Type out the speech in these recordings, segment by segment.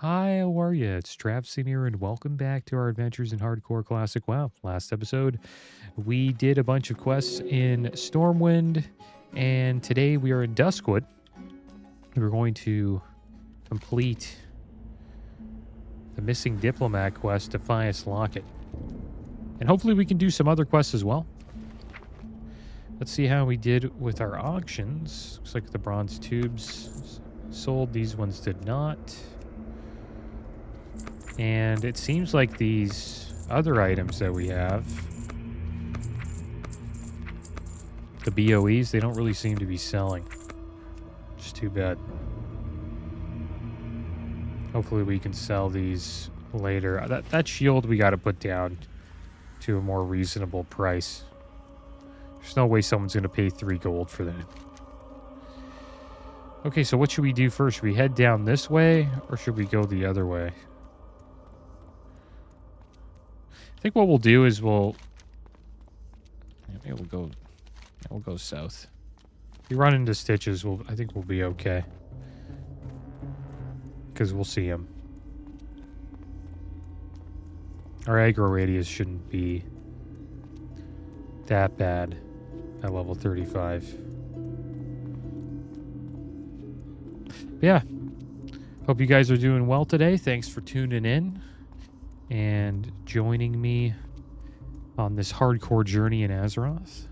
Hi, how are you? It's Traviseen here, and welcome back to our adventures in Hardcore Classic WoW. Last episode, we did a bunch of quests in Stormwind, and today we are in Duskwood. We're going to complete the missing diplomat quest, Defias Locket. And hopefully we can do some other quests as well. Let's see how we did with our auctions. Looks like the bronze tubes sold. These ones did not. And it seems like these other items that we have, the BOEs, they don't really seem to be selling. Just too bad. Hopefully we can sell these later. That shield we got to put down to a more reasonable price. There's no way someone's going to pay 3 gold for that. Okay, so what should we do first? Should we head down this way, or should we go the other way? I think what we'll do is we'll go south. If we run into stitches, I think we'll be okay. Because we'll see them. Our aggro radius shouldn't be that bad at level 35. But yeah. Hope you guys are doing well today. Thanks for tuning in and joining me on this hardcore journey in Azeroth.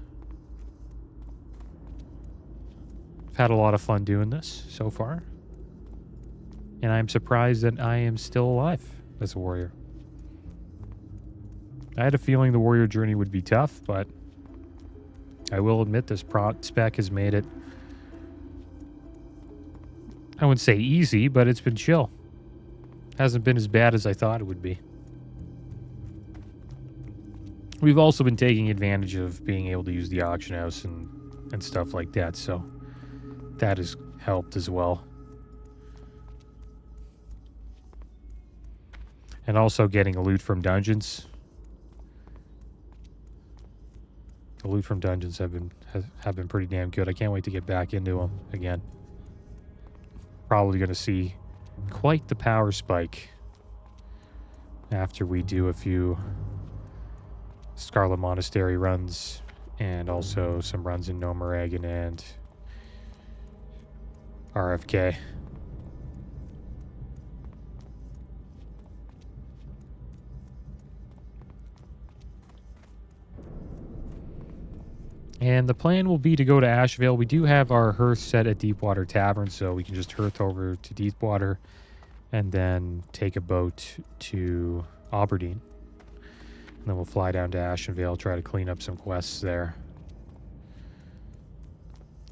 I've had a lot of fun doing this so far. And I'm surprised that I am still alive as a warrior. I had a feeling the warrior journey would be tough, but I will admit this spec has made it, I wouldn't say easy, but it's been chill. Hasn't been as bad as I thought it would be. We've also been taking advantage of being able to use the auction house and stuff like that, so that has helped as well. And also getting loot from dungeons. The loot from dungeons have been pretty damn good. I can't wait to get back into them again. Probably going to see quite the power spike after we do a few Scarlet Monastery runs and also some runs in Nomoragan and RFK. And the plan will be to go to Ashvale. We do have our hearth set at Deepwater Tavern, so we can just hearth over to Deepwater and then take a boat to Aberdeen. And then we'll fly down to Ashenvale, try to clean up some quests there.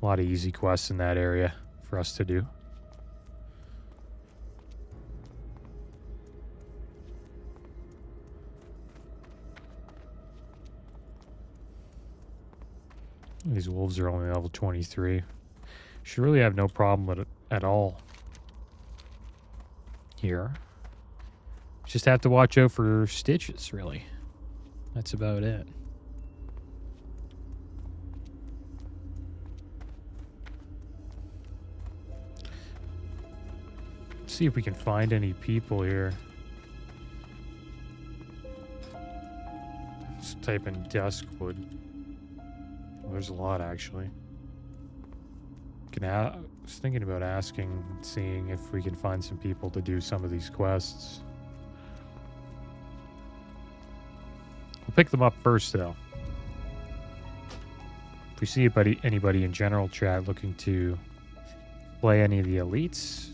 A lot of easy quests in that area for us to do. These wolves are only level 23. Should really have no problem with it at all here. Just have to watch out for stitches, really. That's about it. Let's see if we can find any people here. Let's type in Duskwood. Well, there's a lot, actually. I was thinking about asking, seeing if we can find some people to do some of these quests. We'll pick them up first, though. If we see anybody in general chat looking to play any of the elites,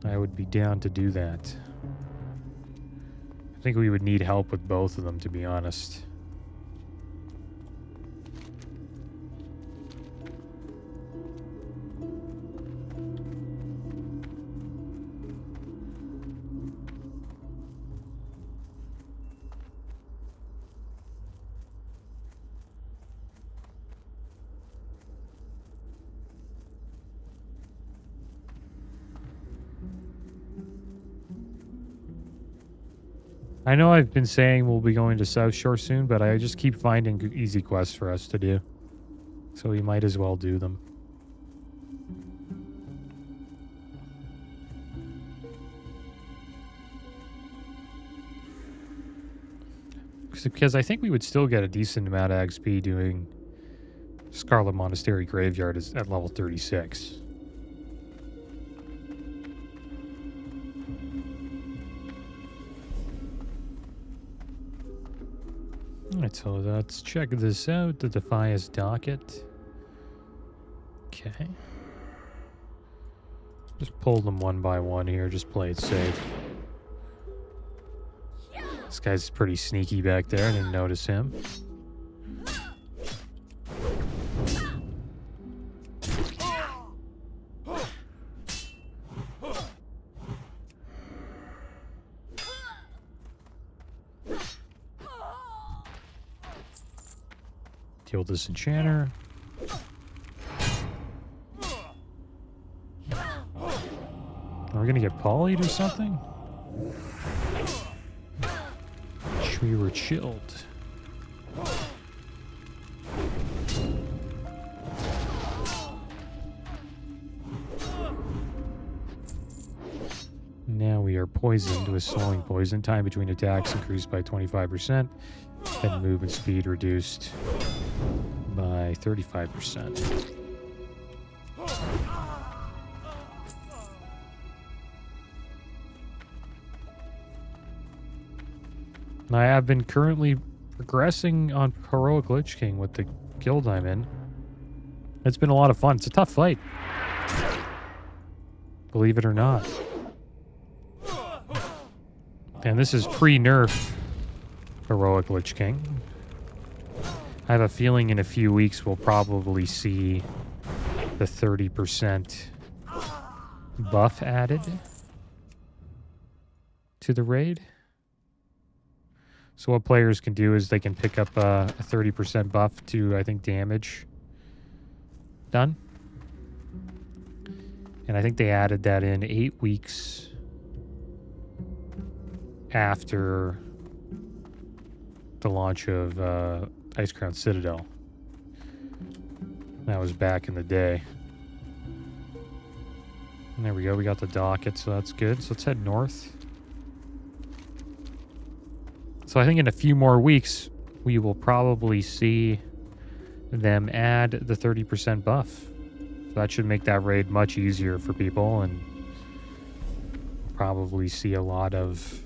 I would be down to do that. I think we would need help with both of them, to be honest. I know I've been saying we'll be going to South Shore soon, but I just keep finding easy quests for us to do. So we might as well do them. Because I think we would still get a decent amount of XP doing Scarlet Monastery Graveyard is at level 36. Alright, so let's check this out. The Defias docket. Okay. Just pull them one by one here. Just play it safe. This guy's pretty sneaky back there. I didn't notice him. Deal this enchanter. Are we gonna get polyed or something? We were chilled. Now we are poisoned with slowing poison. Time between attacks increased by 25%. And movement speed reduced by 35%. I have been currently progressing on Heroic Lich King with the guild I'm in. It's been a lot of fun. It's a tough fight. Believe it or not. And this is pre-nerf Heroic Lich King. I have a feeling in a few weeks we'll probably see the 30% buff added to the raid. So what players can do is they can pick up a 30% buff to, I think, damage done. And I think they added that in 8 weeks after the launch of Icecrown Citadel. That was back in the day. And there we go. We got the docket, so that's good. So let's head north. So I think in a few more weeks, we will probably see them add the 30% buff. So that should make that raid much easier for people, and probably see a lot of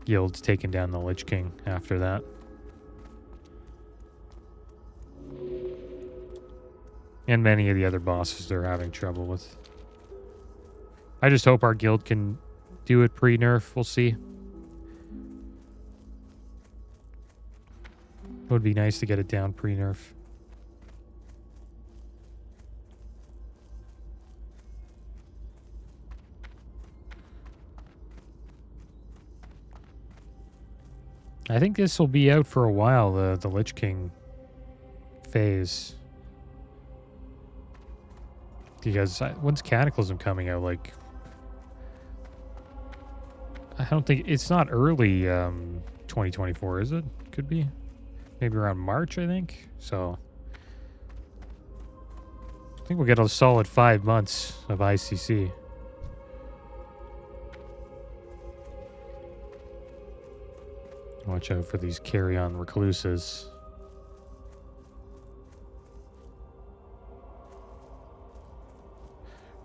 guilds taking down the Lich King after that. And many of the other bosses they're having trouble with. I just hope our guild can do it pre-nerf. We'll see. It would be nice to get it down pre-nerf. I think this will be out for a while, the Lich King phase. Because when's Cataclysm coming out? Like, I don't think it's not early 2024, is it? Could be. Maybe around March, I think. So I think we'll get a solid 5 months of ICC. Watch out for these carry-on recluses.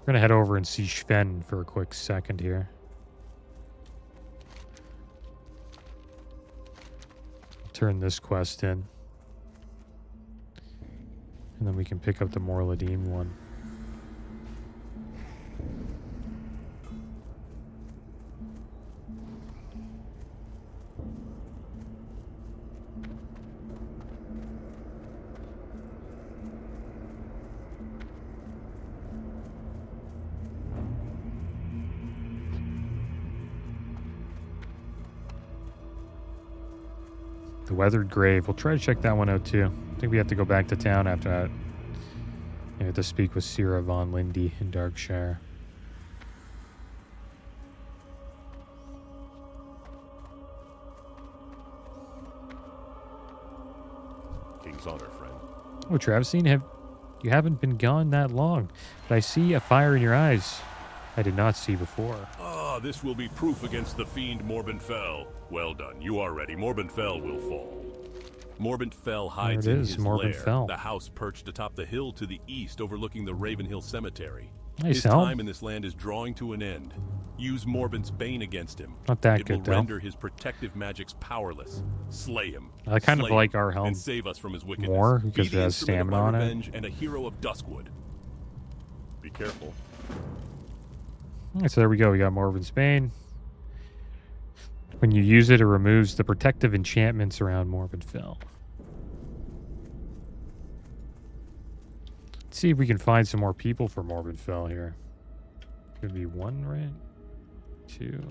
We're going to head over and see Sven for a quick second here. Turn this quest in. And then we can pick up the Morladim one. The Weathered Grave. We'll try to check that one out too. I think we have to go back to town after that. We have to speak with Sira von Lindy in Darkshire. King's honor, friend. Oh, Traviseen, you haven't been gone that long, but I see a fire in your eyes I did not see before. Oh, Ah, this will be proof against the fiend Morbin Fell. Well done. You are ready. Morbin Fell will fall. Morbin Fell hides in his Morbin lair, Fell. the house perched atop the hill to the east overlooking the Ravenhill Cemetery. Nice His help. time in this land is drawing to an end. Use Morbin's Bane against him. Not that it good, will though. render his protective magics powerless. Slay him. I kind of Slay like him, our helm and save us from his wickedness. more Be because the it has instrument of my stamina on it. revenge and a hero of Duskwood. Be careful. Alright, so there we go. We got Morbin's Bane. When you use it, it removes the protective enchantments around Morbin Fell. Let's see if we can find some more people for Morbin Fell here. Could be 1, right? 2.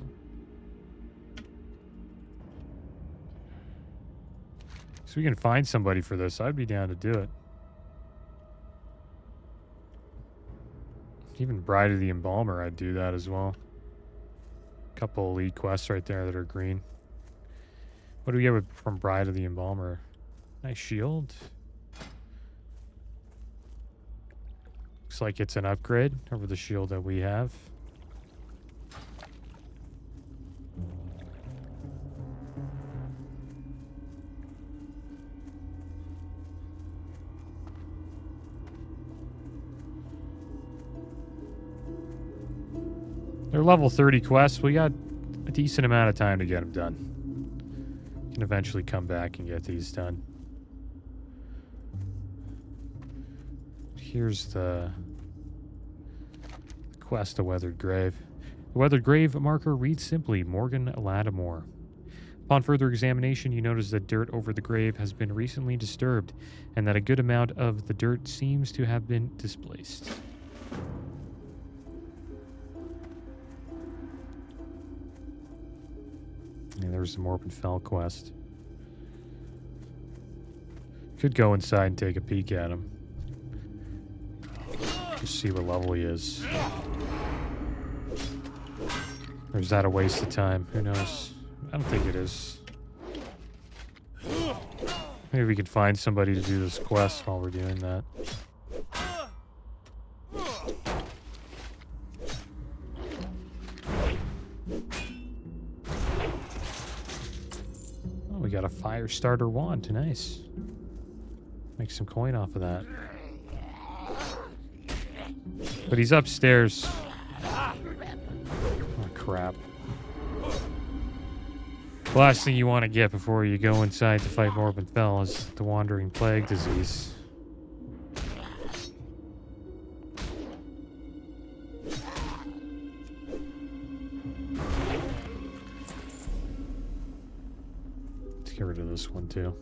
So we can find somebody for this. I'd be down to do it. Even Bride of the Embalmer, I'd do that as well. Couple elite quests right there that are green. What do we get from Bride of the Embalmer? Nice shield. Looks like it's an upgrade over the shield that we have. They're level 30 quests. We got a decent amount of time to get them done. Can eventually come back and get these done. Here's the quest, The Weathered Grave. The Weathered Grave marker reads simply, Morgan Lattimore. Upon further examination, you notice that dirt over the grave has been recently disturbed, and that a good amount of the dirt seems to have been displaced. And there's the Morbin Fell quest. Could go inside and take a peek at him. Just see what level he is. Or is that a waste of time? Who knows? I don't think it is. Maybe we could find somebody to do this quest while we're doing that. Oh, we got a fire starter wand. Nice. Make some coin off of that. But he's upstairs. Oh, crap. The last thing you want to get before you go inside to fight Morbin Fell is the Wandering Plague disease. Let's get rid of this one too.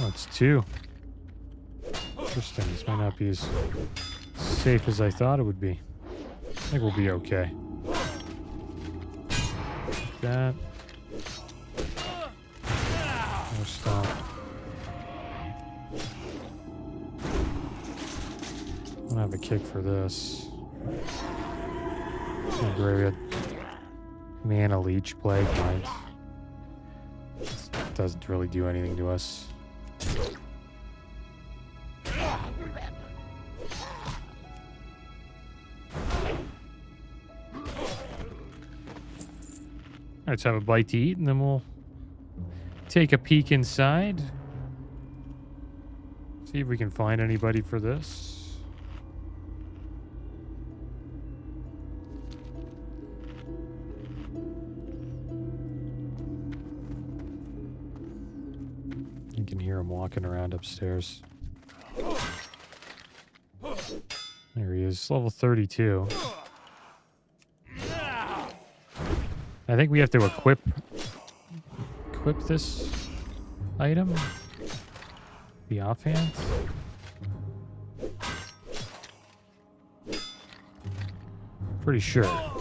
Oh, it's 2. Interesting. This might not be as safe as I thought it would be. I think we'll be okay. Like that. No stop. I don't have a kick for this. Graveyard. Mana Leech Plague Might. Doesn't really do anything to us. Let's have a bite to eat, and then we'll take a peek inside. See if we can find anybody for this. You can hear him walking around upstairs. There he is, level 32. I think we have to equip this item. The offhand. Pretty sure.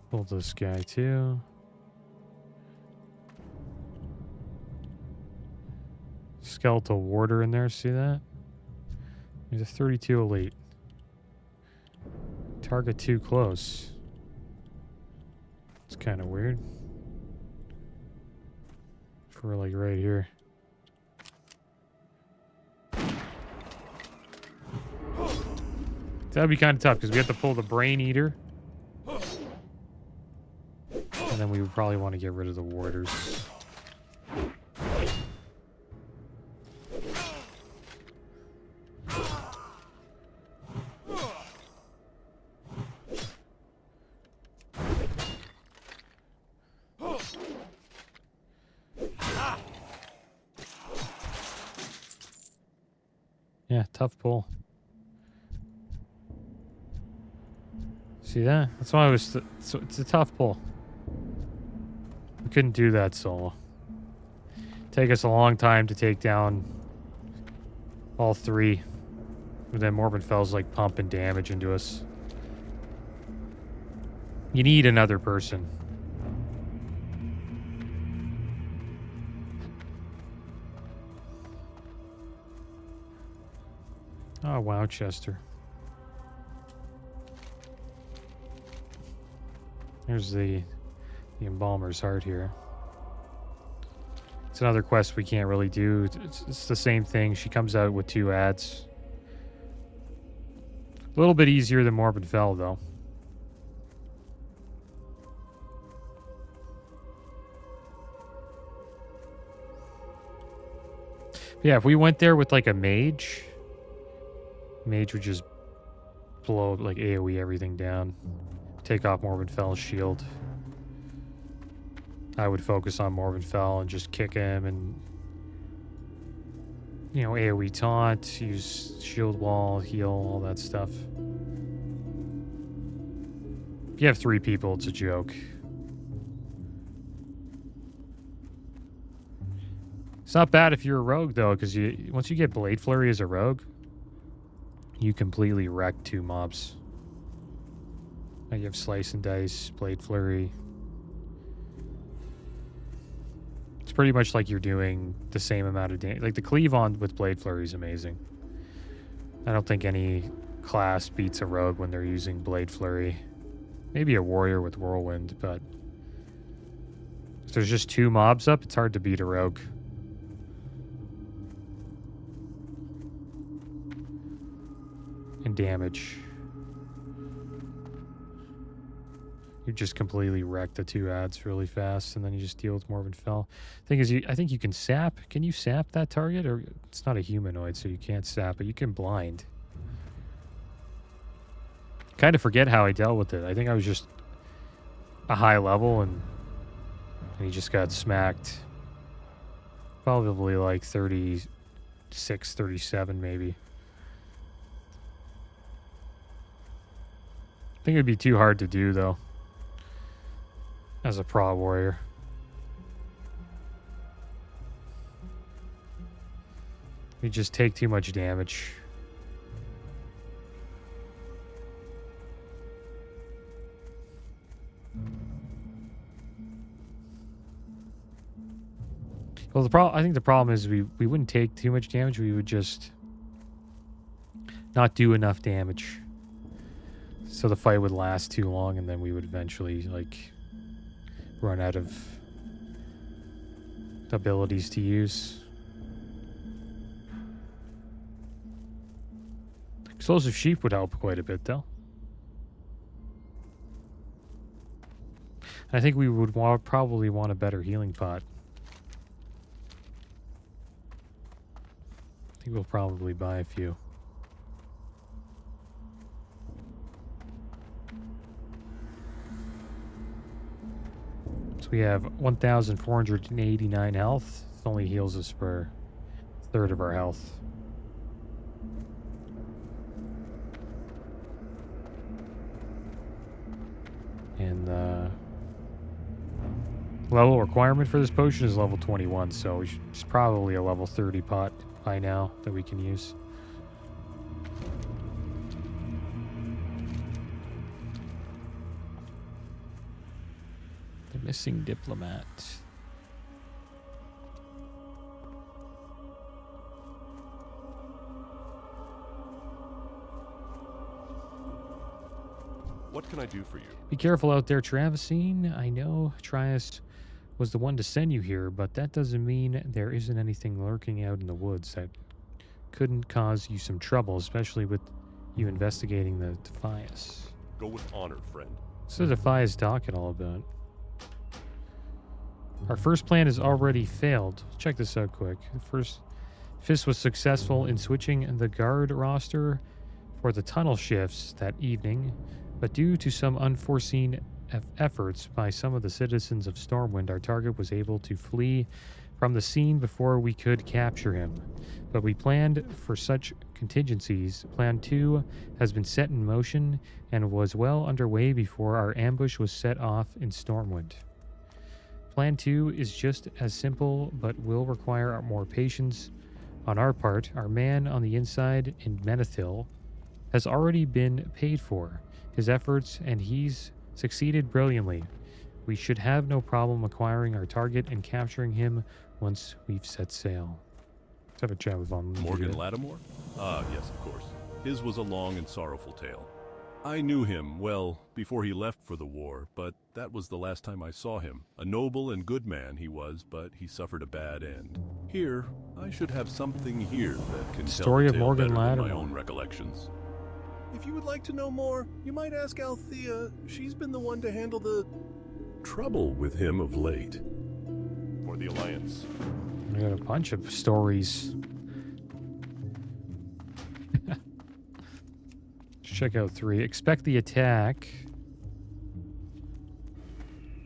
Pull this guy too. Skeletal warder in there, see that? He's a 32 elite. Target too close. It's kind of weird. For like right here. That'd be kind of tough because we have to pull the brain eater. And then we would probably want to get rid of the warders. Yeah, tough pull. See that? That's why I was... So it's a tough pull. We couldn't do that solo. Take us a long time to take down all three. And then Morbidfell's like pumping damage into us. You need another person. Oh, wow, Chester. There's the Embalmer's Heart here. It's another quest we can't really do. It's the same thing. She comes out with 2 ads. A little bit easier than Morbidfell, though. Yeah, if we went there with like a mage would just blow, like AoE everything down. Take off Morbidfell's shield. I would focus on Morbidfell and just kick him and, you know, AoE taunt, use shield wall, heal, all that stuff. If you have 3 people, it's a joke. It's not bad if you're a rogue, though, because once you get Blade Flurry as a rogue, you completely wreck 2 mobs. Now you have Slice and Dice, Blade Flurry. It's pretty much like you're doing the same amount of damage. Like the cleave on with Blade Flurry is amazing. I don't think any class beats a rogue when they're using Blade Flurry. Maybe a warrior with Whirlwind, but if there's just 2 mobs up, it's hard to beat a rogue. And damage. You just completely wreck the 2 ads really fast, and then you just deal with Morbidfell. Thing is, I think you can sap. Can you sap that target? Or it's not a humanoid, so you can't sap, but you can blind. Kind of forget how I dealt with it. I think I was just a high level, and he just got smacked. Probably like 36, 37 maybe. I think it'd be too hard to do, though, as a Pro Warrior. You just take too much damage. Well, I think the problem is we wouldn't take too much damage. We would just not do enough damage. So the fight would last too long, and then we would eventually, like, run out of abilities to use. Explosive Sheep would help quite a bit, though. I think we would probably want a better healing pot. I think we'll probably buy a few. We have 1,489 health. It only heals us for a third of our health. And the level requirement for this potion is level 21, so it's probably a level 30 pot by now that we can use. Missing diplomat. What can I do for you? Be careful out there, Traviseen. I know Trias was the one to send you here, but that doesn't mean there isn't anything lurking out in the woods that couldn't cause you some trouble, especially with you investigating the Defias. Go with honor, friend. What's the Defias talking all about? Our first plan has already failed. Check this out quick. First, Fist was successful in switching the guard roster for the tunnel shifts that evening, but due to some unforeseen efforts by some of the citizens of Stormwind, our target was able to flee from the scene before we could capture him. But we planned for such contingencies. Plan 2 has been set in motion and was well underway before our ambush was set off in Stormwind. Plan 2 is just as simple, but will require more patience on our part. Our man on the inside in Menethil has already been paid for his efforts, and he's succeeded brilliantly. We should have no problem acquiring our target and capturing him once we've set sail. Let's have a chat with Morgan Lattimore? Ah, yes, of course. His was a long and sorrowful tale. I knew him, well, before he left for the war, but that was the last time I saw him. A noble and good man he was, but he suffered a bad end. Here, I should have something here that can Story tell of Morgan better than Lattimore. my own recollections. If you would like to know more, you might ask Althea. She's been the one to handle the trouble with him of late. Or the Alliance. I got a bunch of stories. Check out 3. Expect the attack.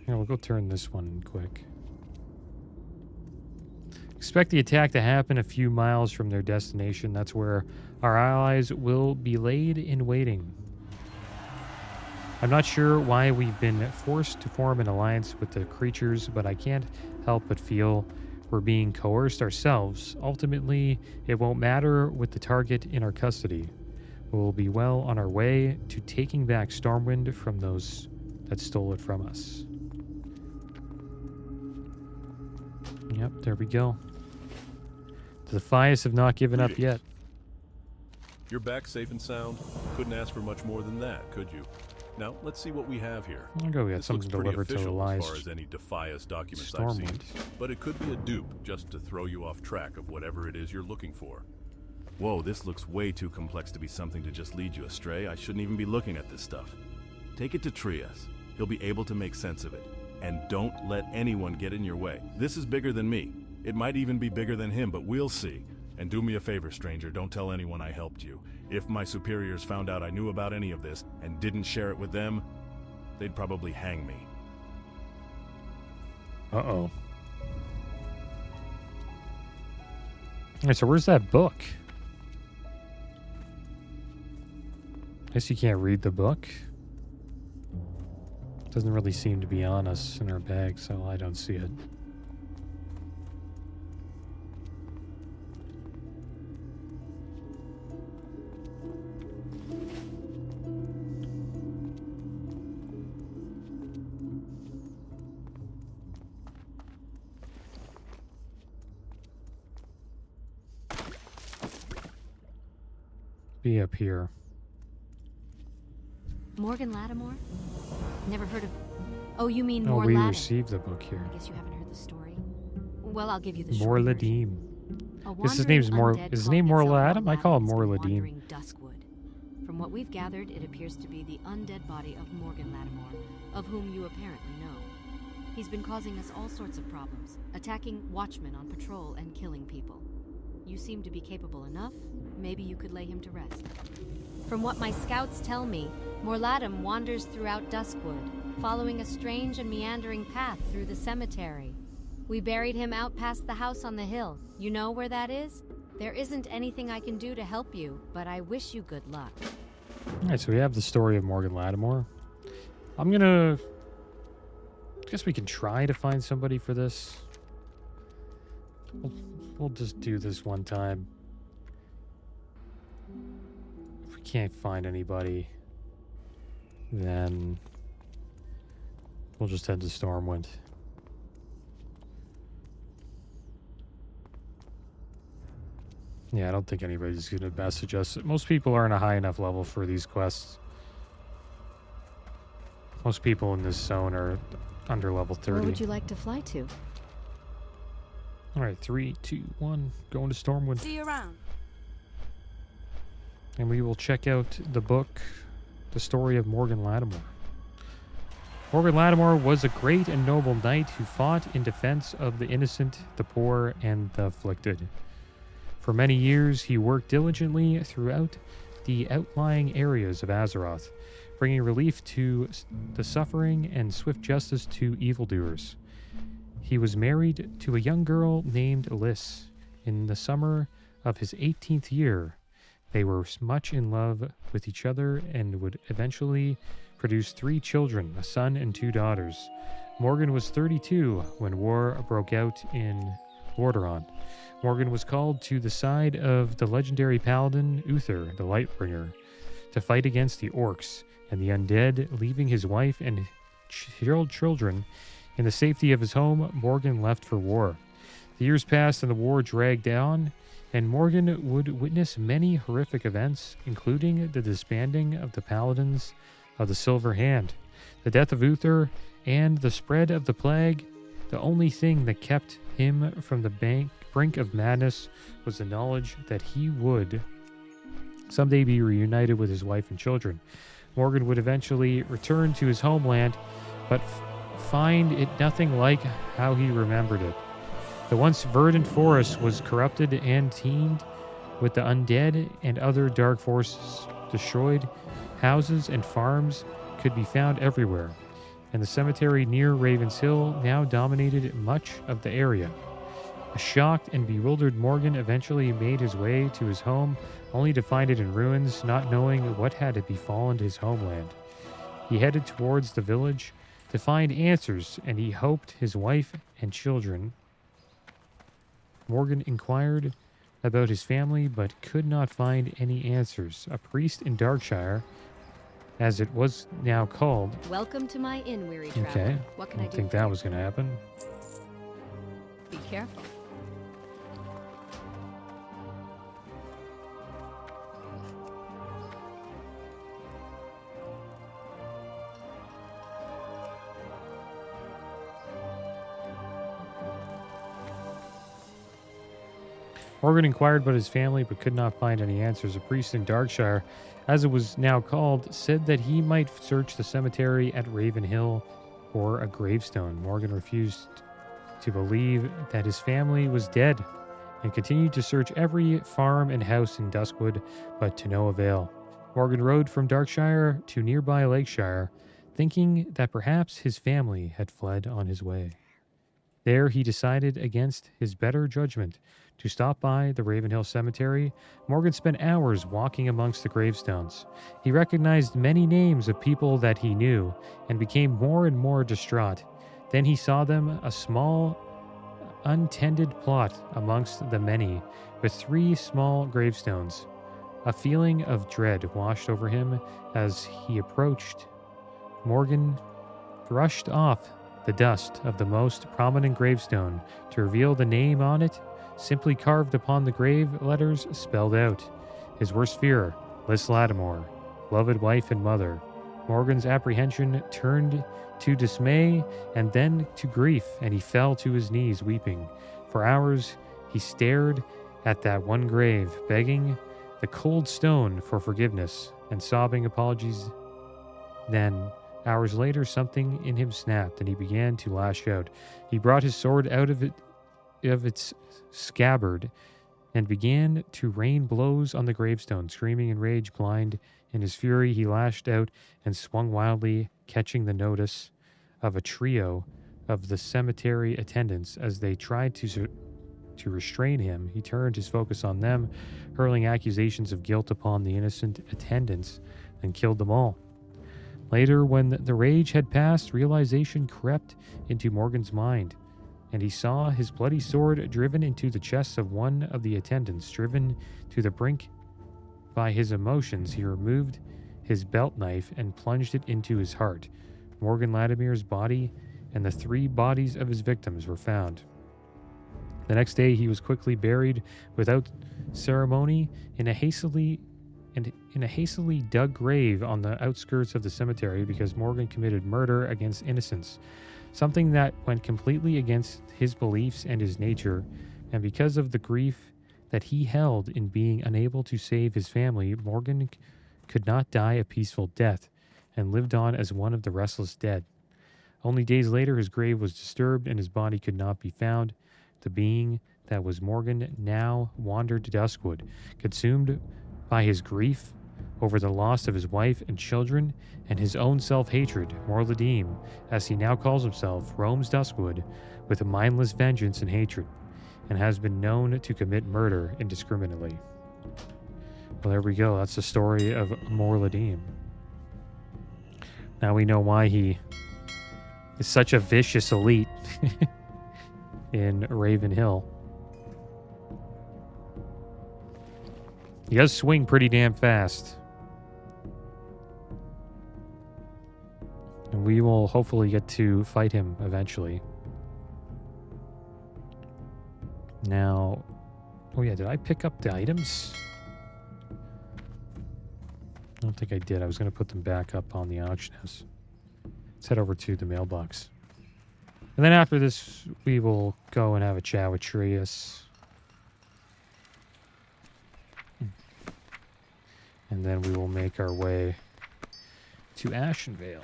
Here, we'll go turn this one quick. Expect the attack to happen a few miles from their destination. That's where our allies will be laid in waiting. I'm not sure why we've been forced to form an alliance with the creatures, but I can't help but feel we're being coerced ourselves. Ultimately, it won't matter with the target in our custody. We'll be well on our way to taking back Stormwind from those that stole it from us. Yep, there we go. The Defias have not given up yet. You're back safe and sound. Couldn't ask for much more than that, could you? Now, let's see what we have here. I'll go get This something looks pretty delivered to official Elias. as far as any Defias documents I've seen, Stormwind. but it could be a dupe just to throw you off track of whatever it is you're looking for. Whoa, this looks way too complex to be something to just lead you astray. I shouldn't even be looking at this stuff. Take it to Trias. He'll be able to make sense of it. And don't let anyone get in your way. This is bigger than me. It might even be bigger than him, but we'll see. And do me a favor, stranger, don't tell anyone I helped you. If my superiors found out I knew about any of this and didn't share it with them, they'd probably hang me. Uh-oh. Alright, so where's that book? Guess you can't read the book. Doesn't really seem to be on us in our bag, so I don't see it. Be up here. Morgan Lattimore? Never heard of... Oh, you mean Oh, More we Latin. received the book here. I guess you haven't heard the story. Well, I'll give you the More short version. Ladim. A Guess his wandering name's More. undead Is his name calling More himself Ladim? I call him has More been Ladim. wandering Duskwood. From what we've gathered, it appears to be the undead body of Morgan Lattimore, of whom you apparently know. He's been causing us all sorts of problems, attacking watchmen on patrol and killing people. You seem to be capable enough. Maybe you could lay him to rest. From what my scouts tell me, Morladim wanders throughout Duskwood, following a strange and meandering path through the cemetery. We buried him out past the house on the hill. You know where that is? There isn't anything I can do to help you, but I wish you good luck. Alright, so we have the story of Morgan Lattimore. I'm gonna... guess we can try to find somebody for this. We'll just do this one time. If we can't find anybody, then We'll just head to Stormwind. Yeah, I don't think anybody's going to best suggest it. Most people aren't a high enough level for these quests. Most people in this zone are under level 30. Where would you like to fly to? All right, 3, 2, 1, going to Stormwind. See you around. And we will check out the book, The Story of Morgan Lattimore. Morgan Lattimore was a great and noble knight who fought in defense of the innocent, the poor, and the afflicted. For many years, he worked diligently throughout the outlying areas of Azeroth, bringing relief to the suffering and swift justice to evildoers. He was married to a young girl named Liss. In the summer of his 18th year, they were much in love with each other and would eventually produce 3 children, a son and 2 daughters. Morgan was 32 when war broke out in Lordaeron. Morgan was called to the side of the legendary paladin Uther, the Lightbringer, to fight against the orcs and the undead. Leaving his wife and children in the safety of his home, Morgan left for war. The years passed and the war dragged on, and Morgan would witness many horrific events, including the disbanding of the Paladins of the Silver Hand, the death of Uther, and the spread of the plague. The only thing that kept him from the brink of madness was the knowledge that he would someday be reunited with his wife and children. Morgan would eventually return to his homeland, but find it nothing like how he remembered it. The once verdant forest was corrupted and teemed with the undead and other dark forces. Destroyed houses and farms could be found everywhere, and the cemetery near Raven's Hill now dominated much of the area. A shocked and bewildered Morgan eventually made his way to his home, only to find it in ruins, not knowing what had befallen his homeland. He headed towards the village to find answers, and he hoped his wife and children. Morgan inquired about his family, but could not find any answers. A priest in Darkshire, as it was now called. Welcome to my inn, weary traveler. Okay. What can I I don't do think for that you? was going to happen. Be careful. Morgan inquired about his family but could not find any answers. A priest in Darkshire, as it was now called, said that he might search the cemetery at Raven Hill for a gravestone. Morgan refused to believe that his family was dead and continued to search every farm and house in Duskwood, but to no avail. Morgan rode from Darkshire to nearby Lakeshire, thinking that perhaps his family had fled on his way. There he decided against his better judgment to stop by the Ravenhill Cemetery. Morgan spent hours walking amongst the gravestones. He recognized many names of people that he knew and became more and more distraught. Then he saw them, a small, untended plot amongst the many, with 3 small gravestones. A feeling of dread washed over him as he approached. Morgan brushed off the dust of the most prominent gravestone to reveal the name on it, simply carved upon the grave letters spelled out. His worst fear, Liss Lattimore, beloved wife and mother. Morgan's apprehension turned to dismay and then to grief, and he fell to his knees weeping. For hours he stared at that one grave, begging the cold stone for forgiveness and sobbing apologies. Then, hours later, something in him snapped, and he began to lash out. He brought his sword out of its scabbard and began to rain blows on the gravestone. Screaming in rage, blind in his fury, he lashed out and swung wildly, catching the notice of a trio of the cemetery attendants. As they tried to restrain him, he turned his focus on them, hurling accusations of guilt upon the innocent attendants, and killed them all. Later, when the rage had passed, realization crept into Morgan's mind, and he saw his bloody sword driven into the chest of one of the attendants. Driven to the brink by his emotions, he removed his belt knife and plunged it into his heart. Morgan Latimer's body and the 3 bodies of his victims were found. The next day, he was quickly buried without ceremony in a hastily dug grave on the outskirts of the cemetery because Morgan committed murder against innocence, something that went completely against his beliefs and his nature, and because of the grief that he held in being unable to save his family, Morgan could not die a peaceful death and lived on as one of the restless dead. Only days later, his grave was disturbed and his body could not be found. The being that was Morgan now wandered to Duskwood, consumed by his grief over the loss of his wife and children and his own self-hatred. Morladim, as he now calls himself, roams Duskwood with a mindless vengeance and hatred, and has been known to commit murder indiscriminately. Well, there we go. That's the story of Morladim. Now we know why he is such a vicious elite in Raven Hill. He does swing pretty damn fast. And we will hopefully get to fight him eventually. Now, oh yeah, did I pick up the items? I don't think I did. I was going to put them back up on the auction house. Let's head over to the mailbox. And then after this, we will go and have a chat with Trius. And then we will make our way to Ashenvale.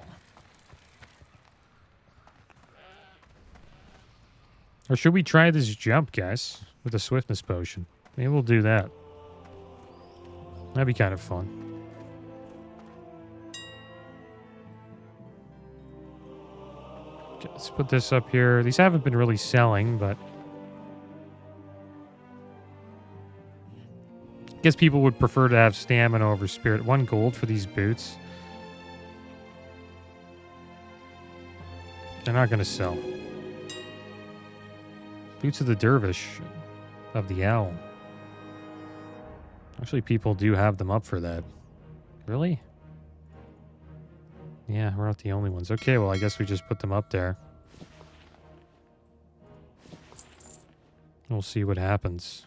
Or should we try this jump, guys, with a swiftness potion? Maybe we'll do that. That'd be kind of fun. Okay, let's put this up here. These haven't been really selling, but I guess people would prefer to have stamina over spirit. 1 gold for these boots. They're not going to sell. Boots of the Dervish of the Owl. Actually, people do have them up for that. Really? Yeah, we're not the only ones. Okay, well, I guess we just put them up there. We'll see what happens.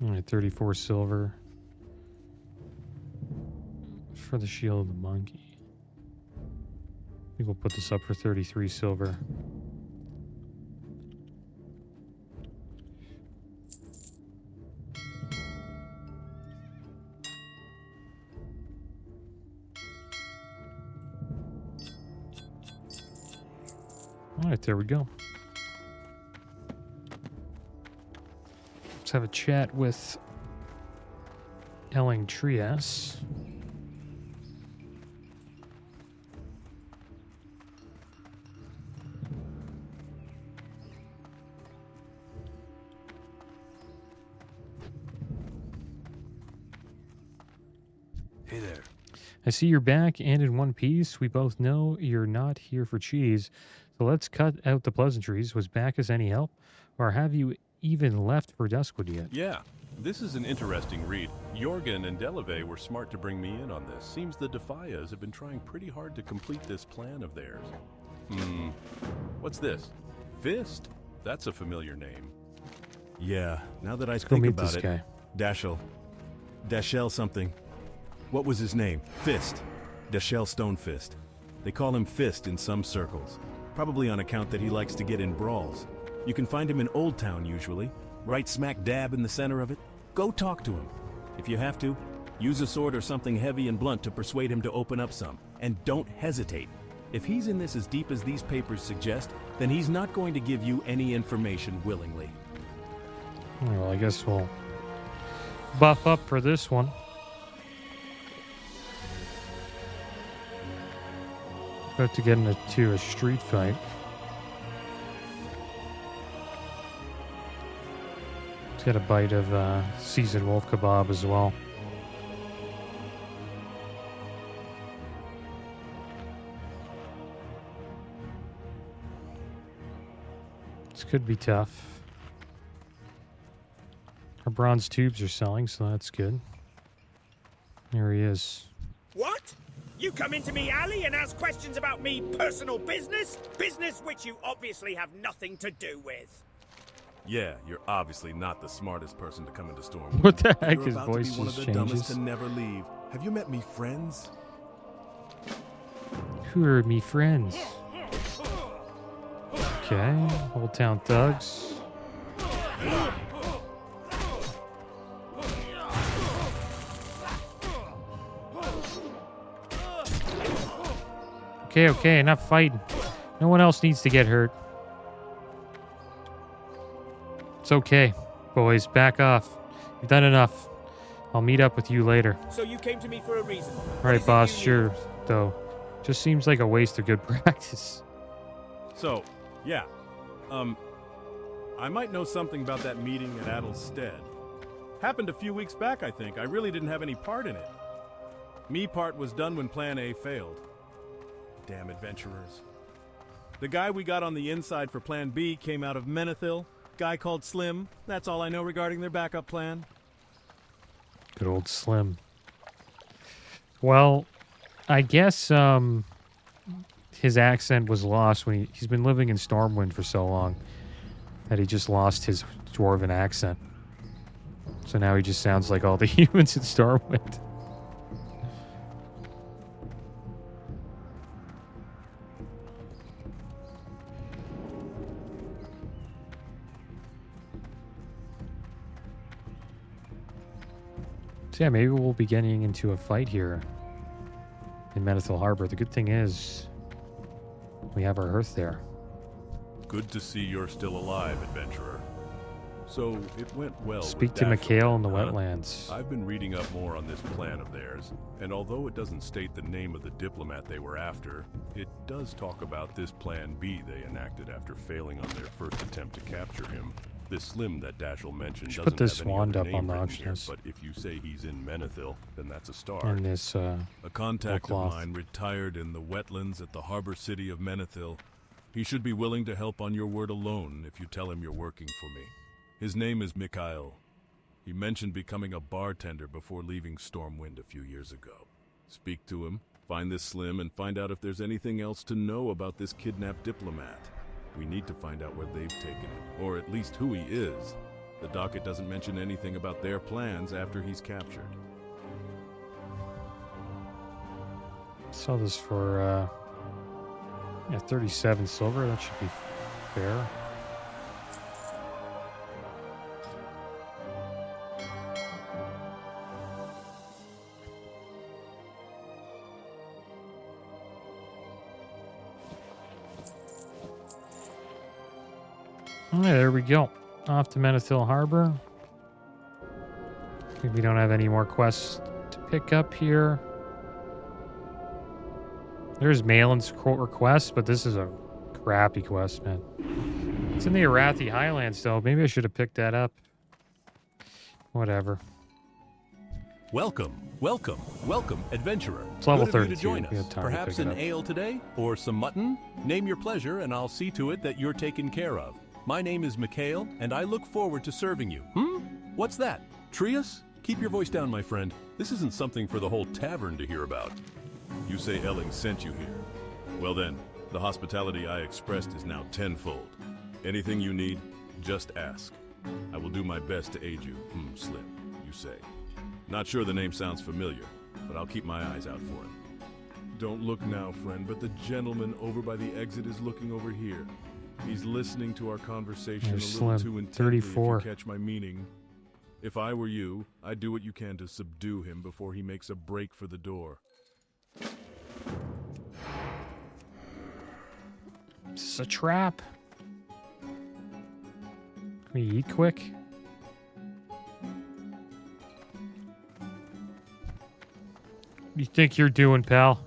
All right, 34 silver for the shield of the monkey. I think we'll put this up for 33 silver. All right, there we go. Let's have a chat with Elling Trias. Hey there. I see you're back and in one piece. We both know you're not here for cheese, so let's cut out the pleasantries. Was Bacchus any help, or have you even left for Duskwood yet? Yeah, this is an interesting read. Jorgen and Delave were smart to bring me in on this. Seems the Defias have been trying pretty hard to complete this plan of theirs. What's this? Fist? That's a familiar name. Yeah, now that I Let's go think meet about this it, guy. Dashel something. What was his name? Fist. Dashel Stonefist. They call him Fist in some circles. Probably on account that he likes to get in brawls. You can find him in Old Town usually, right smack dab in the center of it. Go talk to him. If you have to, use a sword or something heavy and blunt to persuade him to open up some. And don't hesitate. If he's in this as deep as these papers suggest, then he's not going to give you any information willingly. Well, I guess we'll buff up for this one. About to get into a street fight. Let's get a bite of seasoned wolf kebab as well. This could be tough. Our bronze tubes are selling, so that's good. There he is. What? You come into me alley and ask questions about me personal business? Business which you obviously have nothing to do with. Yeah, you're obviously not the smartest person to come into Stormwind. What the heck? You're His about to voice be one of just the dumbest changes. to never leave. Have you met me friends? Who are me friends? Okay, Old Town Thugs. Okay, enough fighting. No one else needs to get hurt. It's okay, boys. Back off. You've done enough. I'll meet up with you later. So you came to me for a reason. What Right, is it boss. you need? Sure, though. Just seems like a waste of good practice. So, yeah. I might know something about that meeting at Addons' stead. Happened a few weeks back, I think. I really didn't have any part in it. Me part was done when Plan A failed. Damn adventurers. The guy we got on the inside for Plan B came out of Menethil. Guy called Slim. That's all I know regarding their backup plan. Good old Slim. Well, I guess his accent was lost when he's been living in Stormwind for so long that he just lost his dwarven accent. So now he just sounds like all the humans in Stormwind. So yeah, maybe we'll be getting into a fight here in Menethil Harbor. The good thing is we have our hearth there. Good to see you're still alive, adventurer. So, it went well Speak with to Mikhail in the Dashiell, huh? wetlands. I've been reading up more on this plan of theirs, and although it doesn't state the name of the diplomat they were after, it does talk about this Plan B they enacted after failing on their first attempt to capture him. This Slim that Dashiell mentioned Should doesn't put this have any wand other up on name the written auction here, list. but if you say he's in Menethil, then that's a start. And this, A contact of cloth. mine retired in the wetlands at the harbor city of Menethil. He should be willing to help on your word alone if you tell him you're working for me. His name is Mikhail. He mentioned becoming a bartender before leaving Stormwind a few years ago. Speak to him, find this Slim, and find out if there's anything else to know about this kidnapped diplomat. We need to find out where they've taken him, or at least who he is. The docket doesn't mention anything about their plans after he's captured. sell this for 37 silver. That should be fair. All right, there we go. Off to Menethil Harbor. I think we don't have any more quests to pick up here. There's Malin's request, but this is a crappy quest, man. It's in the Arathi Highlands, though. Maybe I should have picked that up. Whatever. Welcome, adventurer. It's level Good of you 32. to join We us. had time to Perhaps pick it an up. ale today, or some mutton? Name your pleasure, and I'll see to it that you're taken care of. My name is Mikhail, and I look forward to serving you. What's that? Trius? Keep your voice down, my friend. This isn't something for the whole tavern to hear about. You say Elling sent you here. Well then, the hospitality I expressed is now tenfold. Anything you need, just ask. I will do my best to aid you. Slim, you say. Not sure the name sounds familiar, but I'll keep my eyes out for him. Don't look now, friend, but the gentleman over by the exit is looking over here. He's listening to our conversation There's a little Slim, too intently, 34. if you catch my meaning. If I were you, I'd do what you can to subdue him before he makes a break for the door. This is a trap. Can we eat quick? What do you think you're doing, pal?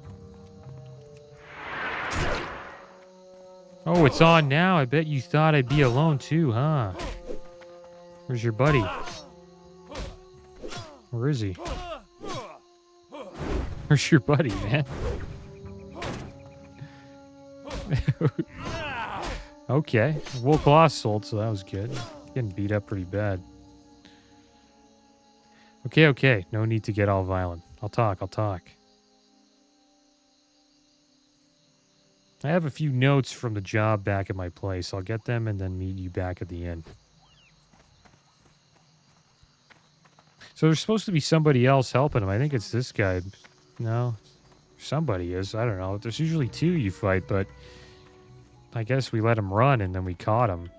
Oh, it's on now. I bet you thought I'd be alone too, huh? Where's your buddy? Where is he? Where's your buddy, man? Okay. Wool cloth sold, so that was good. Getting beat up pretty bad. Okay, okay. No need to get all violent. I'll talk. I have a few notes from the job back at my place. I'll get them and then meet you back at the end. So there's supposed to be somebody else helping him. I think it's this guy. No, somebody is. I don't know. There's usually two you fight, but I guess we let him run and then we caught him.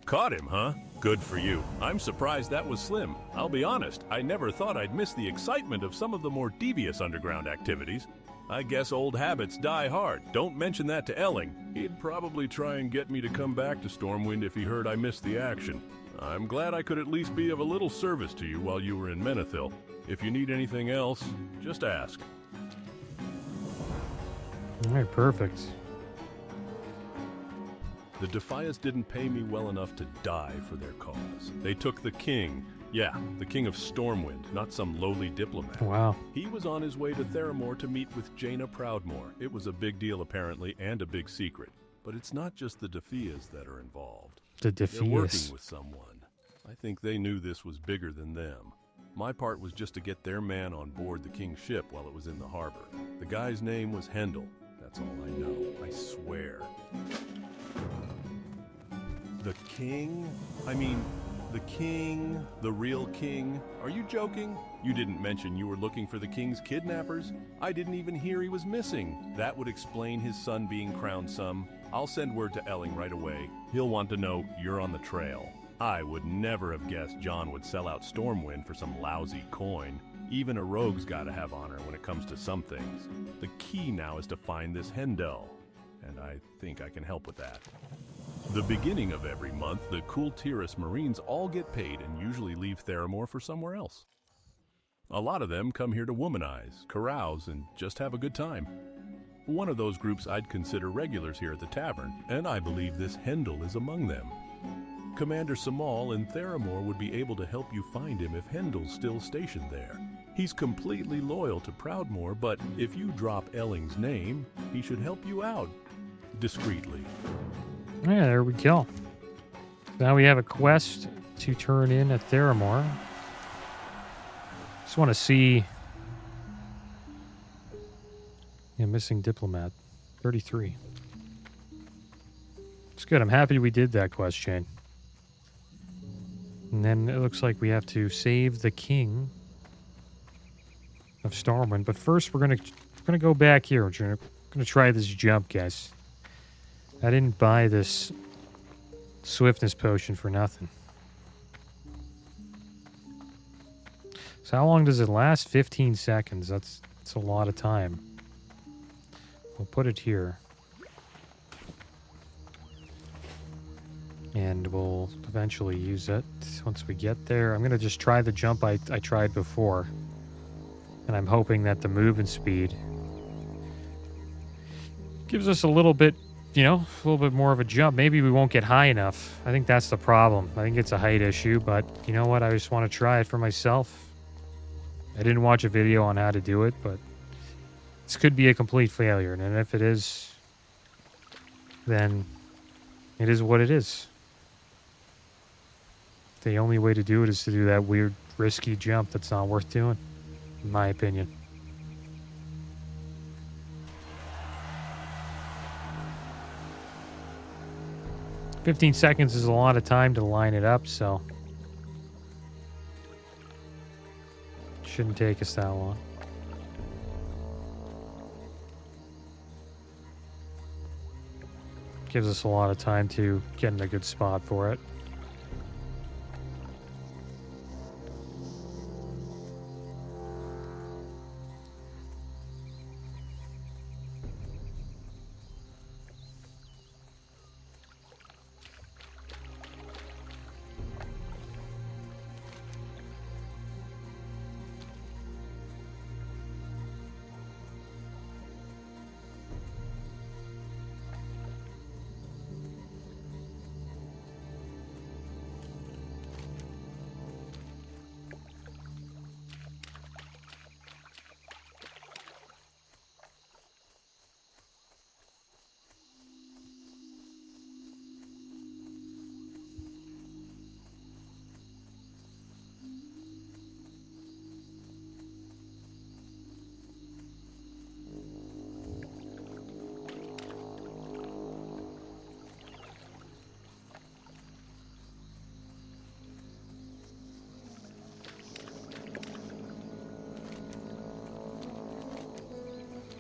Caught him, huh? Good for you. I'm surprised that was Slim. I'll be honest, I never thought I'd miss the excitement of some of the more devious underground activities. I guess old habits die hard. Don't mention that to Elling. He'd probably try and get me to come back to Stormwind if he heard I missed the action. I'm glad I could at least be of a little service to you while you were in Menethil. If you need anything else, just ask. All right, perfect. The Defias didn't pay me well enough to die for their cause. They took the king. Yeah, the king of Stormwind, not some lowly diplomat. Wow. He was on his way to Theramore to meet with Jaina Proudmoore. It was a big deal, apparently, and a big secret. But it's not just the Defias that are involved. The They're working Defias. with someone. I think they knew this was bigger than them. My part was just to get their man on board the king's ship while it was in the harbor. The guy's name was Hendel. That's all I know. I swear. The king? I mean, the king? The real king? Are you joking? You didn't mention you were looking for the king's kidnappers? I didn't even hear he was missing. That would explain his son being crowned some. I'll send word to Elling right away. He'll want to know you're on the trail. I would never have guessed John would sell out Stormwind for some lousy coin. Even a rogue's gotta have honor when it comes to some things. The key now is to find this Hendel, and I think I can help with that. The beginning of every month, the Kultiras Marines all get paid and usually leave Theramore for somewhere else. A lot of them come here to womanize, carouse, and just have a good time. One of those groups I'd consider regulars here at the tavern, and I believe this Hendel is among them. Commander Samal in Theramore would be able to help you find him if Hendel's still stationed there. He's completely loyal to Proudmoore, but if you drop Elling's name, he should help you out. Discreetly. Yeah, there we go. Now we have a quest to turn in at Theramore. Just want to see... Yeah, missing diplomat. 33. It's good. I'm happy we did that quest chain. And then it looks like we have to save the king of Stormwind. But first, we're gonna go back here. We're gonna try this jump, guys. I didn't buy this swiftness potion for nothing. So how long does it last? 15 seconds. That's a lot of time. We'll put it here. And we'll eventually use it once we get there. I'm going to just try the jump I tried before. And I'm hoping that the movement speed gives us a little bit, you know, a little bit more of a jump. Maybe we won't get high enough. I think that's the problem. I think it's a height issue, but you know what? I just want to try it for myself. I didn't watch a video on how to do it, but this could be a complete failure. And if it is, then it is what it is. The only way to do it is to do that weird, risky jump that's not worth doing, in my opinion. "15 seconds is a lot of time to line it up, so shouldn't take us that long. Gives us a lot of time to get in a good spot for it.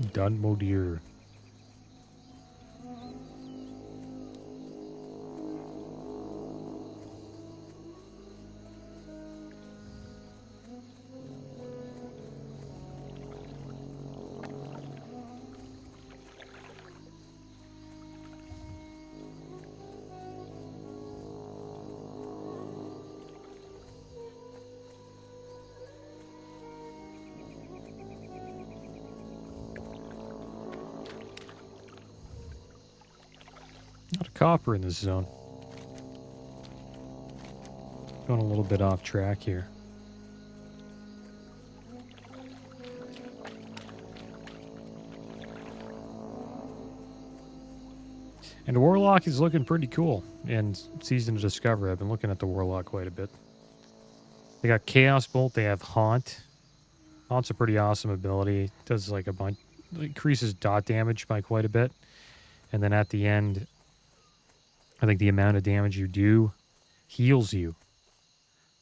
Dunmodier. Not a copper in this zone. Going a little bit off track here. And Warlock is looking pretty cool in Season of Discovery. I've been looking at the Warlock quite a bit. They got Chaos Bolt. They have Haunt. Haunt's a pretty awesome ability. Does like a bunch, increases dot damage by quite a bit. And then at the end, I think the amount of damage you do heals you.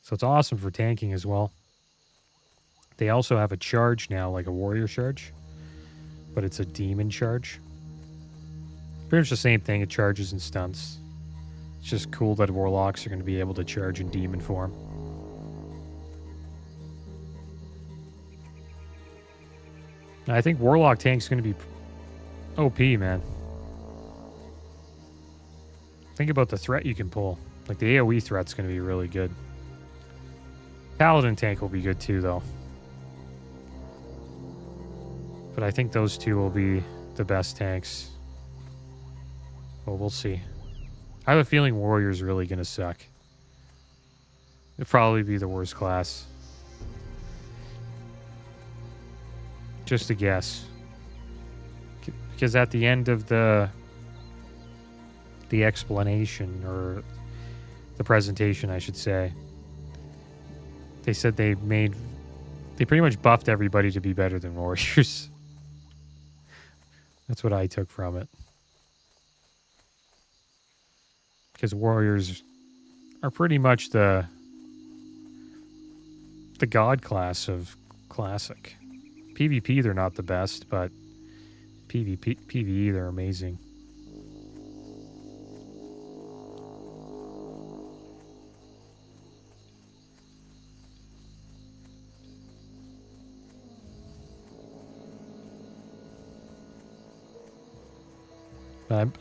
So it's awesome for tanking as well. They also have a charge now, like a warrior charge. But it's a demon charge. Pretty much the same thing. It charges and stunts. It's just cool that warlocks are going to be able to charge in demon form. I think warlock tank's going to be OP, man. Think about the threat you can pull. Like, the AoE threat's going to be really good. Paladin tank will be good too, though. But I think those two will be the best tanks. Well, we'll see. I have a feeling Warrior's really going to suck. It'll probably be the worst class. Just a guess. Because at the end of the explanation, or the presentation, I should say, they said they pretty much buffed everybody to be better than Warriors. That's what I took from it. Because Warriors are pretty much the god class of Classic. PvP, they're not the best, but PvE, they're amazing.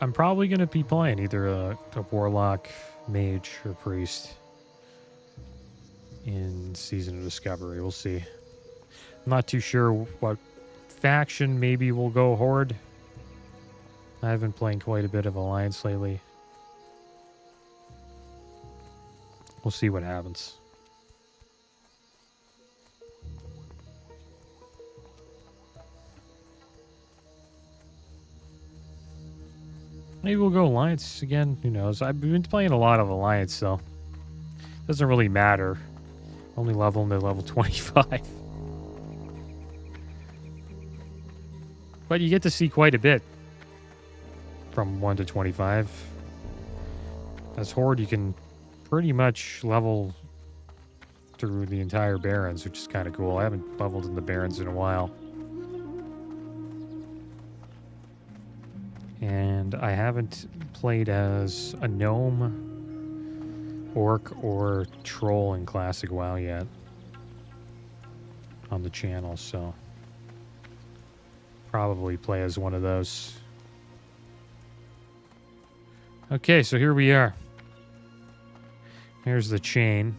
I'm probably going to be playing either a Warlock, Mage, or Priest in Season of Discovery. We'll see. I'm not too sure what faction. Maybe we'll go Horde. I've been playing quite a bit of Alliance lately. We'll see what happens. Maybe we'll go Alliance again. Who knows? I've been playing a lot of Alliance, though. Doesn't really matter. Only level to level 25. But you get to see quite a bit from 1 to 25. As Horde, you can pretty much level through the entire Barrens, which is kind of cool. I haven't leveled in the Barrens in a while. And I haven't played as a gnome, orc, or troll in Classic WoW yet on the channel, so probably play as one of those. Okay, so here we are. Here's the chain.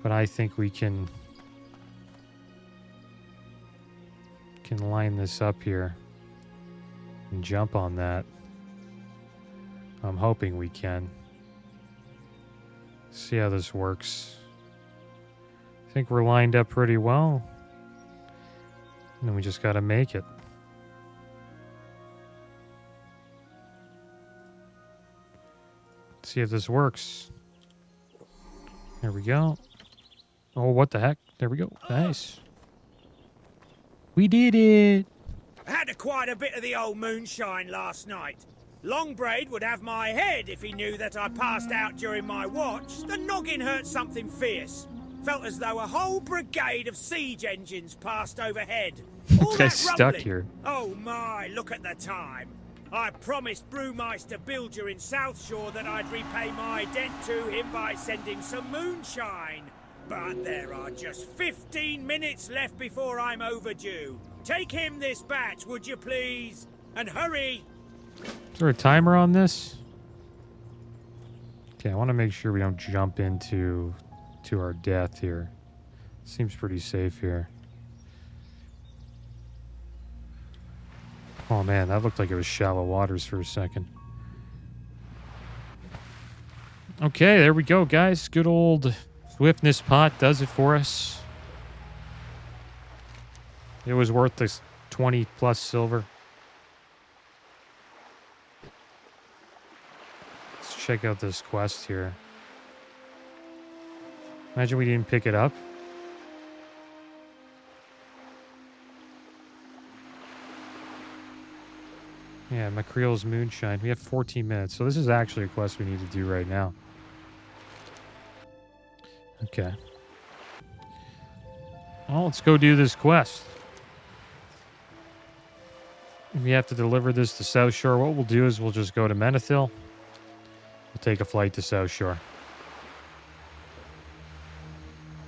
But I think we can line this up here and jump on that. I'm hoping we can. See how this works. I think we're lined up pretty well. And then we just gotta make it. See if this works. There we go. Oh, what the heck? There we go. Nice. We did it! Had quite a bit of the old moonshine last night. Longbraid would have my head if he knew that I passed out during my watch. The noggin hurt something fierce. Felt as though a whole brigade of siege engines passed overhead. All This that guy's stuck rumbling. here. Oh my, look at the time. I promised Brewmeister Bilger in South Shore that I'd repay my debt to him by sending some moonshine. But there are just 15 minutes left before I'm overdue. Take him this batch, would you please? And hurry! Is there a timer on this? Okay, I want to make sure we don't jump into our death here. Seems pretty safe here. Oh man, that looked like it was shallow waters for a second. Okay, there we go, guys. Good old swiftness pot does it for us. It was worth this 20 plus silver. Let's check out this quest here. Imagine we didn't pick it up. Yeah, Macreel's Moonshine. We have 14 minutes, so this is actually a quest we need to do right now. Okay. Well, let's go do this quest. We have to deliver this to South Shore. What we'll do is we'll just go to Menethil. We'll take a flight to South Shore.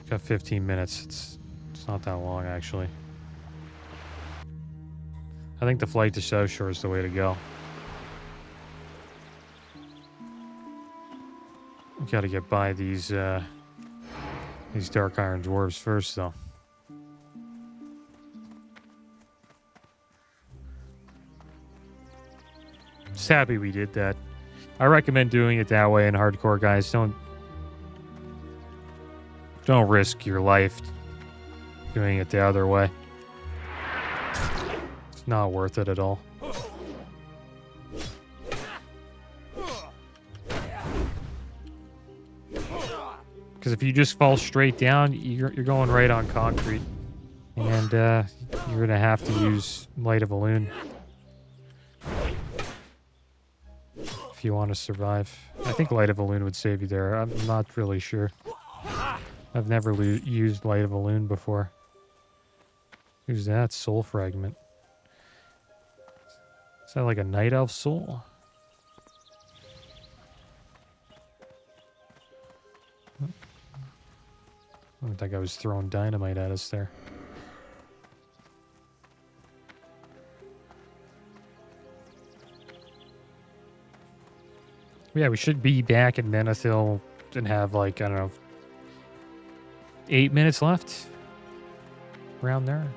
Got 15 minutes. It's not that long, actually. I think the flight to South Shore is the way to go. We gotta get by these Dark Iron Dwarves first, though. Just happy we did that. I recommend doing it that way in hardcore, guys. Don't risk your life doing it the other way. It's not worth it at all. Because if you just fall straight down, you're going right on concrete. And you're going to have to use Light of a Loon if you want to survive. I think Light of a Loon would save you there. I'm not really sure. I've never used Light of a Loon before. Who's that? Soul Fragment. Is that like a Night Elf soul? I don't think I was throwing dynamite at us there. Yeah, we should be back in Menethil and have like, I don't know, 8 minutes left. Around there.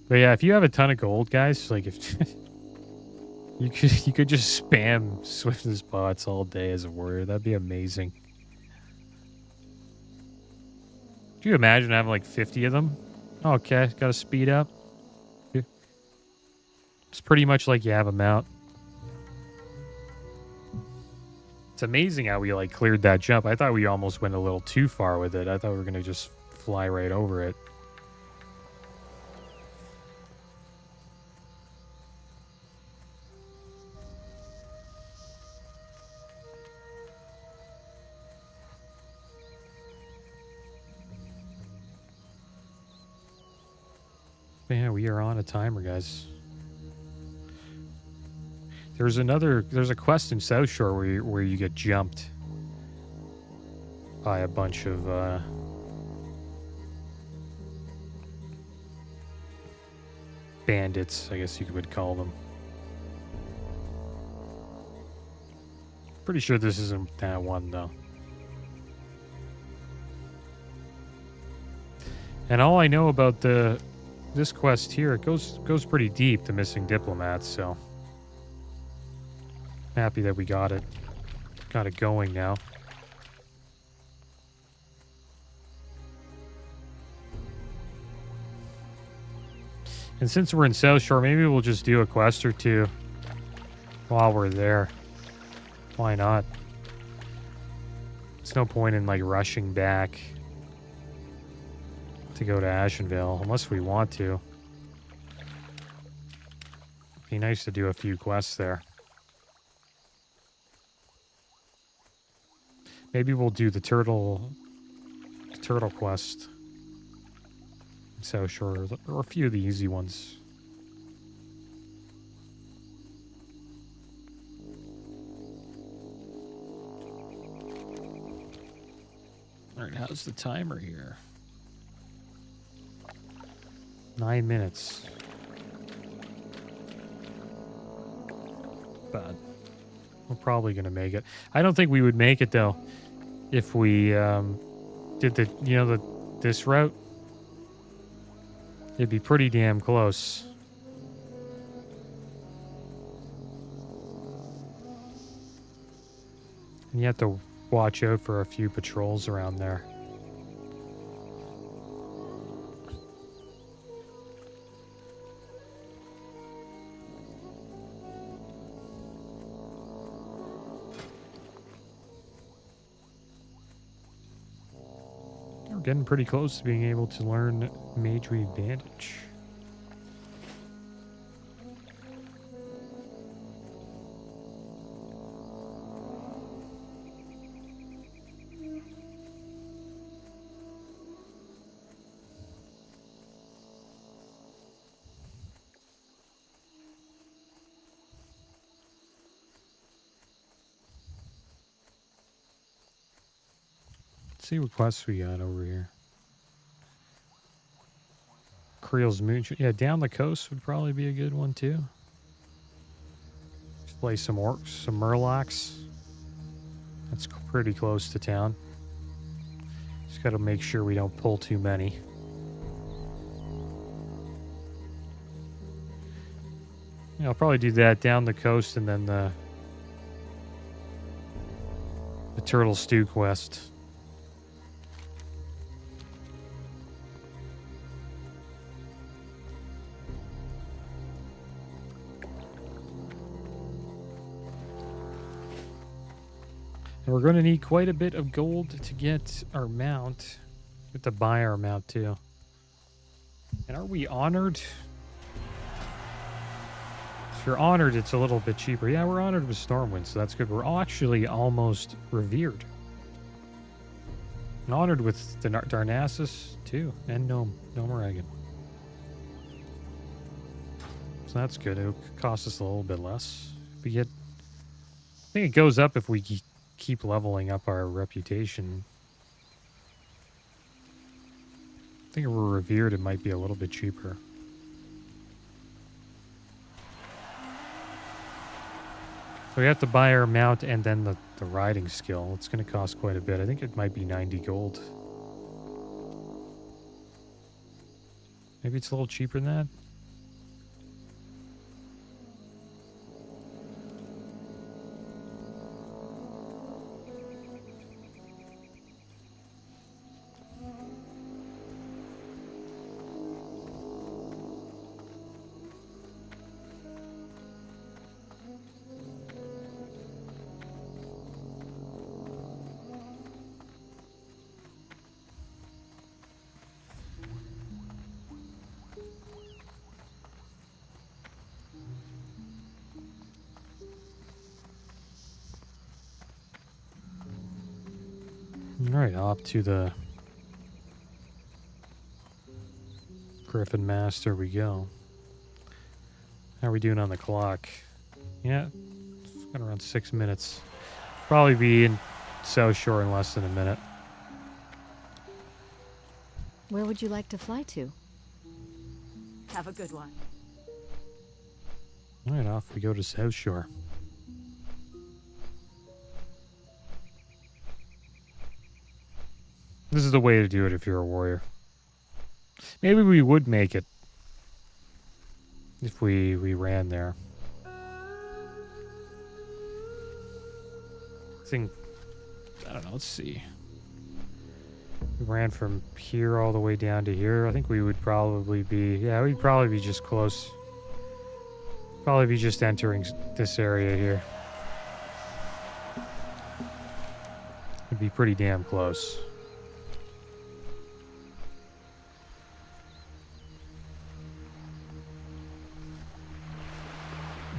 But yeah, if you have a ton of gold, guys, like if you could just spam swiftness bots all day as a warrior, that'd be amazing. Could you imagine having like 50 of them? Okay, gotta speed up. It's pretty much like you have them out. It's amazing how we like cleared that jump. I thought we almost went a little too far with it. I thought we were gonna just fly right over it. Yeah, we are on a timer, guys. There's a quest in South Shore where you get jumped by a bunch of bandits, I guess you would call them. Pretty sure this isn't that one though. And all I know about this quest here, it goes pretty deep, the missing diplomats, so happy that we got it going now. And since we're in South Shore, maybe we'll just do a quest or two while we're there. Why not? There's no point in like rushing back to go to Ashenvale unless we want to. Be nice to do a few quests there. Maybe we'll do the turtle quest. So sure, or a few of the easy ones. All right, how's the timer here? 9 minutes. But we're probably gonna make it. I don't think we would make it though if we did this route. It'd be pretty damn close. And you have to watch out for a few patrols around there. We're getting pretty close to being able to learn Magery Bandage. See what quests we got over here. Creel's Moon. Yeah, down the coast would probably be a good one too. Just play some orcs, some murlocs. That's pretty close to town. Just got to make sure we don't pull too many. Yeah, I'll probably do that down the coast and then the Turtle Stew quest. We're going to need quite a bit of gold to get our mount. We have to buy our mount too. And are we honored? If you're honored, it's a little bit cheaper. Yeah, we're honored with Stormwind, so that's good. We're actually almost revered. And honored with the Darnassus too, and Gnomoragan. So that's good. It'll cost us a little bit less. We get, I think it goes up if we keep leveling up our reputation. I think if we're revered, it might be a little bit cheaper. So we have to buy our mount and then the riding skill. It's going to cost quite a bit. I think it might be 90 gold. Maybe it's a little cheaper than that. Alright, off to the Griffin Master we go. How are we doing on the clock? Yeah, got around 6 minutes. Probably be in South Shore in less than a minute. Where would you like to fly to? Have a good one. Alright, off we go to South Shore. This is the way to do it if you're a warrior. Maybe we would make it if we ran there. I don't know, let's see. We ran from here all the way down to here. I think we would probably be, yeah, we'd probably be just close. Probably be just entering this area here. It'd It'd be pretty damn close.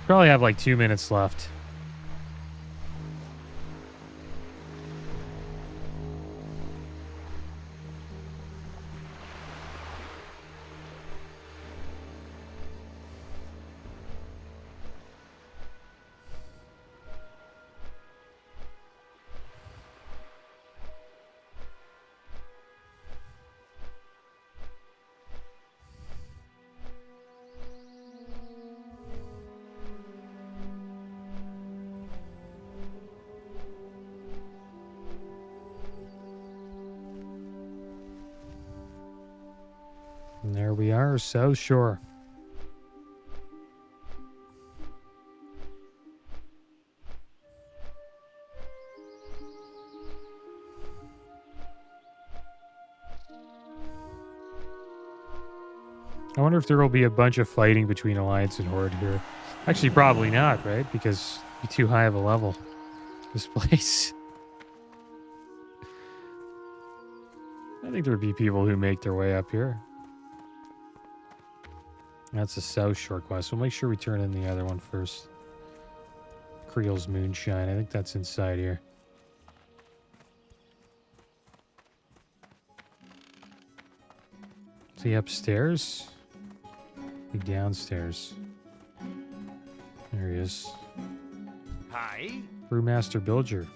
Probably have like 2 minutes left. And there we are, South Shore. I wonder if there will be a bunch of fighting between Alliance and Horde here. Actually, probably not, right? Because it'd be too high of a level, this place. I think there would be people who make their way up here. That's a South Shore quest. We'll make sure we turn in the other one first. Creel's Moonshine. I think that's inside here. Is he upstairs? He downstairs. There he is. Hi. Brewmaster Bilger.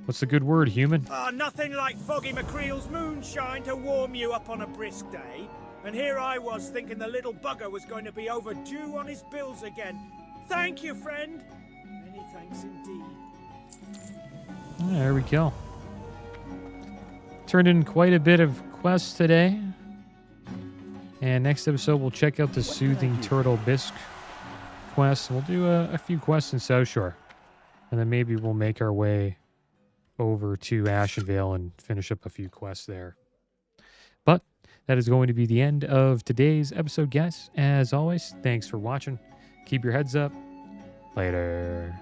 What's the good word, human? Nothing like Foggy McCreel's moonshine to warm you up on a brisk day. And here I was thinking the little bugger was going to be overdue on his bills again. Thank you, friend. Many thanks indeed. There we go. Turned in quite a bit of quests today. And next episode, we'll check out the Soothing Turtle Bisque quest. We'll do a few quests in South Shore. And then maybe we'll make our way over to Ashenvale and finish up a few quests there. But that is going to be the end of today's episode, guys. As always, thanks for watching. Keep your heads up. Later.